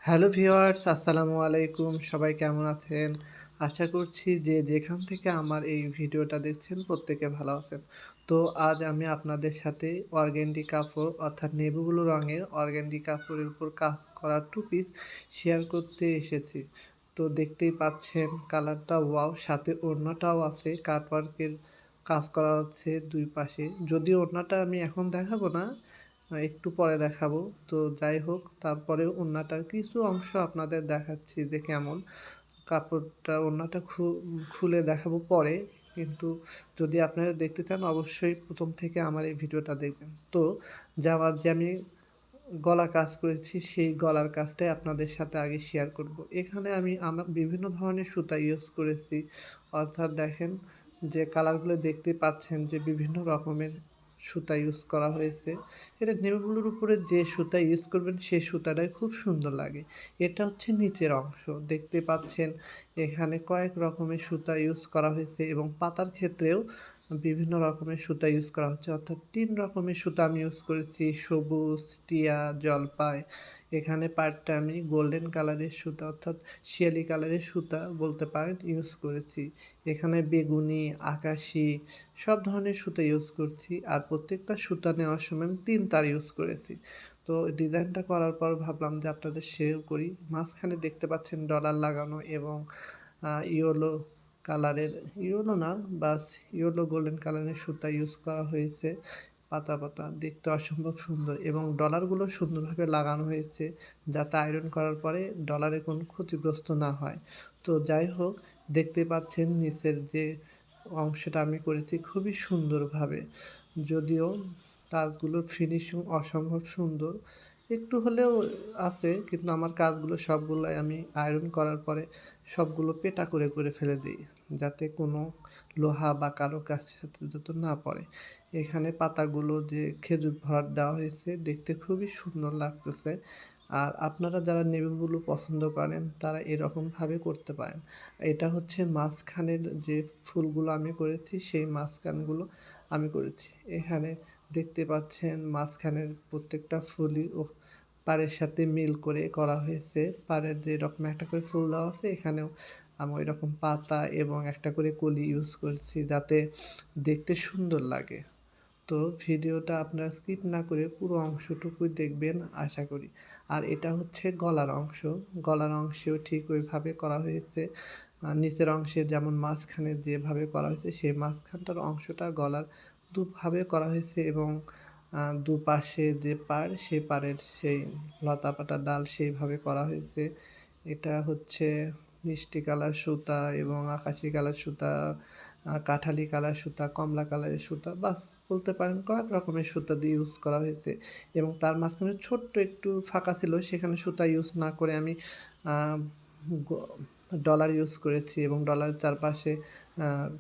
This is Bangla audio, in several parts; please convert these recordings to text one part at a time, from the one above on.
হ্যালো ভিউয়ার্স, আসসালামু আলাইকুম। সবাই কেমন আছেন? আশা করছি যে যেখান থেকে আমার এই ভিডিওটা দেখছেন প্রত্যেকে ভালো আছেন। তো আজ আমি আপনাদের সাথে অর্গানডি কাপড় অর্থাৎ নেভি ব্লু রঙের অর্গানডি কাপড়ের উপর কাজ করা 2 পিস শেয়ার করতে এসেছি। তো দেখতেই পাচ্ছেন কালারটা ওয়াও! সাথে ওড়নাটাও আছে কাটওয়ার্কের কাজ করা হচ্ছে 2 পাশে। যদিও ওড়নাটা আমি এখন দেখাবো না, একটু পরে দেখাবো। তো যাই হোক, তারপরেও ওড়নাটার কিছু অংশ আপনাদের দেখাচ্ছি যে কেমন। কাপড়টা ওড়নাটা খুলে দেখাবো পরে। কিন্তু যদি আপনারা দেখতে চান অবশ্যই ১ম থেকে আমার এই ভিডিওটা দেখবেন। তো যে আমি গলা কাজ করেছি সেই গলার কাজটাই আপনাদের সাথে আগে শেয়ার করব। এখানে আমি আমার বিভিন্ন ধরনের সুতা ইউজ করেছি। অর্থাৎ দেখেন যে কালারগুলো দেখতে পাচ্ছেন যে বিভিন্ন রকমের সুতা ইউজ করা হয়েছে। এটা নেভি ব্লুর উপরে যে সুতা ইউজ করবেন সেই সুতাটাই খুব সুন্দর লাগে। এটা হচ্ছে নিচের অংশ। দেখতে পাচ্ছেন এখানে কয়েক রকমের সুতা ইউজ করা হয়েছে এবং পাতার ক্ষেত্রেও বিভিন্ন রকমের সুতা ইউজ করা হচ্ছে। অর্থাৎ ৩ রকমের সুতা আমি ইউজ করেছি। সবুজ, টিয়া, জলপাই। এখানে পাড়টা আমি গোল্ডেন কালারের সুতা অর্থাৎ শিয়ালি কালারের সুতা বলতে পারেন ইউজ করেছি। এখানে বেগুনি, আকাশি সব ধরনের সুতা ইউজ করছি। আর প্রত্যেকটা সুতা নেওয়ার সময় আমি ৩ তার ইউজ করেছি। তো ডিজাইনটা করার পর ভাবলাম যে আপনাদের শেয়ার করি। মাঝখানে দেখতে পাচ্ছেন ডলার লাগানো এবং ইয়েলো কালারের, ইয়েলো না, বাস ইয়েলো গোল্ডেন কালারের সুতা ইউজ করা হয়েছে। পাতা পাতা দেখতে অসম্ভব সুন্দর এবং ডলারগুলো সুন্দরভাবে লাগানো হয়েছে যাতে আয়রন করার পরে ডলারে কোনো ক্ষতিগ্রস্ত না হয়। তো যাই হোক, দেখতে পাচ্ছেন নিচের যে অংশটা আমি করেছি খুবই সুন্দরভাবে। যদিও কাজগুলোর ফিনিশিং অসম্ভব সুন্দর। একটু হলেও আছে, কিন্তু আমার কাজগুলো সবগুলাই আমি আয়রন করার পরে সবগুলো পেটা করে ফেলে দিই। যাতে কোনো লোহা বা কারুকাজের সাথে যাতে না পড়ে। এখানে পাতাগুলো যে খেজুর ভরাট দেওয়া হয়েছে দেখতে খুবই সুন্দর লাগতেছে। আর আপনারা যারা নেভি ব্লু পছন্দ করেন তারা এরকমভাবে করতে পারেন। এটা হচ্ছে মাঝখানের যে ফুলগুলো আমি করেছি সেই মাঝখানগুলো আমি করেছি। এখানে দেখতে পাচ্ছেন মাঝখানের প্রত্যেকটা ফুলই পাড়ের সাথে মিল করে করা হয়েছে। পাড়ের যেরকম একটা করে ফুল দেওয়া আছে এখানেও আমি ওইরকম পাতা এবং একটা করে কলি ইউজ করেছি যাতে দেখতে সুন্দর লাগে। তো ভিডিওটা আপনারা স্কিপ না করে পুরো অংশটুকুই দেখবেন আশা করি। আর এটা হচ্ছে গলার অংশ। গলার অংশেও ঠিক ওইভাবে করা হয়েছে। নিচের অংশে যেমন মাঝখানে যেভাবে করা হয়েছে সেই মাঝখানটার অংশটা গলার দুভাবে করা হয়েছে এবং দুপাশে যে পাড় সেই পাড়ের সেই লতাপাতা ডাল সেইভাবে করা হয়েছে। এটা হচ্ছে মিষ্টি কালার সুতা এবং আকাশি কালার সুতা, কাঠালি কালার সুতা, কমলা কালারের সুতা, বাস বলতে পারেন কয়েক রকমের সুতা দিয়ে ইউজ করা হয়েছে এবং তার মাঝখানে ছোট্ট একটু ফাঁকা ছিল সেখানে সুতা ইউজ না করে আমি গ ডলার ইউজ করেছি এবং ডলারের চারপাশে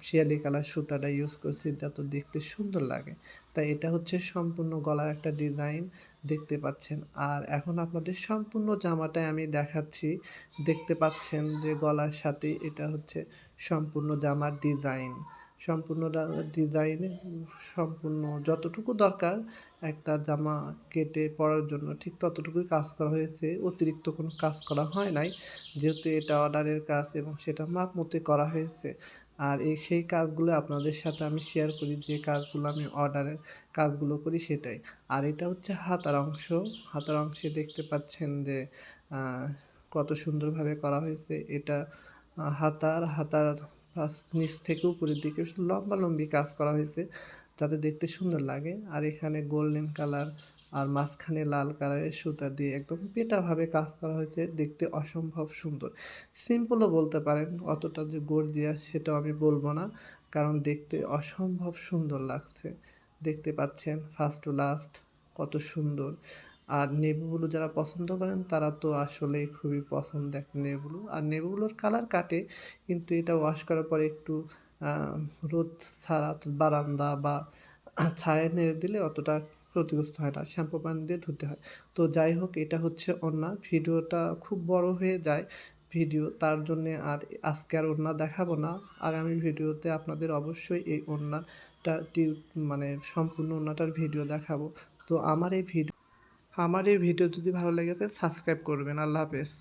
শিয়ালি কালার সুতাটা ইউজ করছি যাতে দেখতে সুন্দর লাগে। তাই এটা হচ্ছে সম্পূর্ণ গলার একটা ডিজাইন দেখতে পাচ্ছেন। আর এখন আপনাদের সম্পূর্ণ জামাটাই আমি দেখাচ্ছি। দেখতে পাচ্ছেন যে গলার সাথে এটা হচ্ছে সম্পূর্ণ জামার ডিজাইন। সম্পূর্ণ ডিজাইনে সম্পূর্ণ যতটুকু দরকার একটা জামা কেটে পরার জন্য ঠিক ততটুকুই কাজ করা হয়েছে। অতিরিক্ত কোনো কাজ করা হয় নাই। যেহেতু এটা অর্ডারের কাজ এবং সেটা মাপ মতোই করা হয়েছে। আর সেই কাজগুলো আপনাদের সাথে আমি শেয়ার করি যে কাজগুলো আমি অর্ডারের কাজগুলো করি সেটাই। আর এটা হচ্ছে হাতার অংশ। হাতার অংশে দেখতে পাচ্ছেন যে আ কত সুন্দরভাবে করা হয়েছে। এটা হাতার নিচ থেকে উপরের দিকে লম্বালম্বি কাজ করা হয়েছে যাতে দেখতে সুন্দর লাগে। আর এখানে গোল্ডেন কালার আর মাঝখানে লাল কালারের সুতা দিয়ে একদম পেটাভাবে কাজ করা হয়েছে। দেখতে অসম্ভব সুন্দর। সিম্পলও বলতে পারেন, অতটা যে গর্জিয়াস সেটাও আমি বলব না। কারণ দেখতে অসম্ভব সুন্দর লাগছে। দেখতে পাচ্ছেন ফার্স্ট টু লাস্ট কত সুন্দর। আর নেভি ব্লু যারা পছন্দ করেন তারা তো আসলেই খুবই পছন্দ একটা নেভি ব্লু। আর নেভি ব্লুর কালার কাটে, কিন্তু এটা ওয়াশ করার পরে একটু আ রোদ ছাড়া বারান্দা বা ছায়ায় নেড়ে দিলে অতটা ক্ষতিগ্রস্ত হয় না। শ্যাম্পু পানি দিয়ে ধুতে হয়। তো যাই হোক, এটা হচ্ছে ওড়না। ভিডিওটা খুব বড় হয়ে যায়। তার জন্যে আর আজকে আর ওড়না দেখাবো না। আগামী ভিডিওতে আপনাদের অবশ্যই এই ওড়নাটা মানে সম্পূর্ণ ওড়নাটার ভিডিও দেখাবো। তো আমার এই আমার এই ভিডিও যদি ভালো লেগে থাকে সাবস্ক্রাইব করবেন। আল্লাহ হাফেজ।